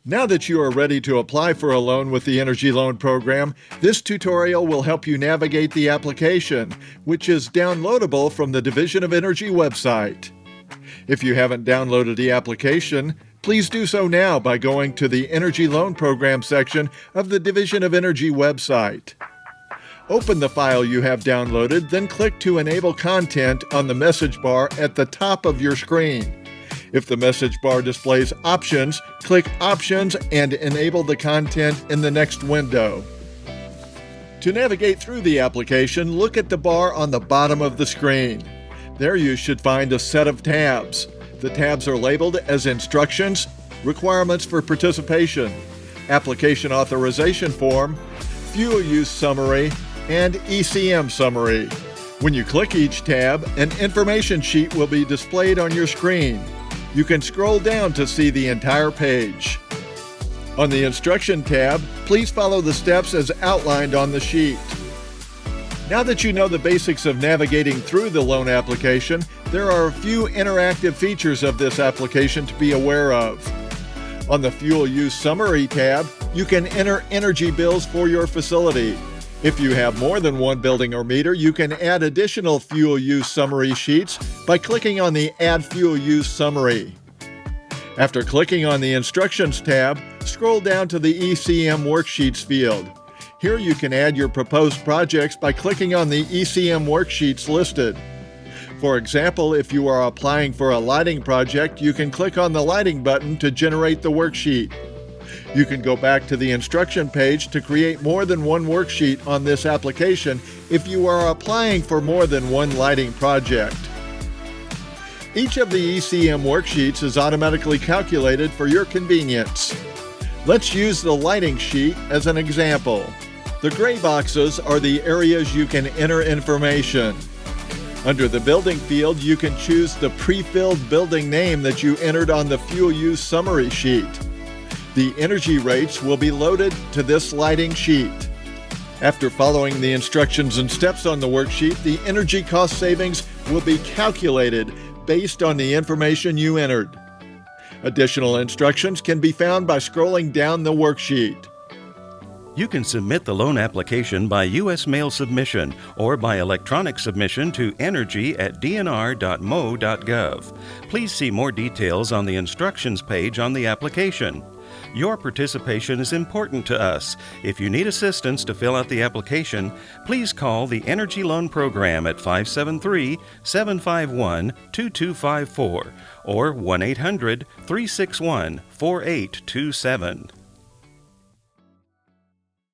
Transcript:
Now that you are ready to apply for a loan with the Energy Loan Program, this tutorial will help you navigate the application, which is downloadable from the Division of Energy website. If you haven't downloaded the application, please do so now by going to the Energy Loan Program section of the Division of Energy website. Open the file you have downloaded, then click to enable content on the message bar at the top of your screen. If the message bar displays options, click Options and enable the content in the next window. To navigate through the application, look at the bar on the bottom of the screen. There you should find a set of tabs. The tabs are labeled as Instructions, Requirements for Participation, Application Authorization Form, Fuel Use Summary, and ECM Summary. When you click each tab, an information sheet will be displayed on your screen. You can scroll down to see the entire page. On the Instruction tab, please follow the steps as outlined on the sheet. Now that you know the basics of navigating through the loan application, there are a few interactive features of this application to be aware of. On the Fuel Use Summary tab, you can enter energy bills for your facility. If you have more than one building or meter, you can add additional fuel use summary sheets by clicking on the Add Fuel Use Summary. After clicking on the Instructions tab, scroll down to the ECM Worksheets field. Here you can add your proposed projects by clicking on the ECM worksheets listed. For example, if you are applying for a lighting project, you can click on the Lighting button to generate the worksheet. You can go back to the instruction page to create more than one worksheet on this application if you are applying for more than one lighting project. Each of the ECM worksheets is automatically calculated for your convenience. Let's use the lighting sheet as an example. The gray boxes are the areas you can enter information. Under the building field, you can choose the pre-filled building name that you entered on the fuel use summary sheet. The energy rates will be loaded to this lighting sheet. After following the instructions and steps on the worksheet, the energy cost savings will be calculated based on the information you entered. Additional instructions can be found by scrolling down the worksheet. You can submit the loan application by U.S. mail submission or by electronic submission to energy@dnr.mo.gov. Please see more details on the instructions page on the application. Your participation is important to us. If you need assistance to fill out the application, please call the Energy Loan Program at 573-751-2254 or 1-800-361-4827.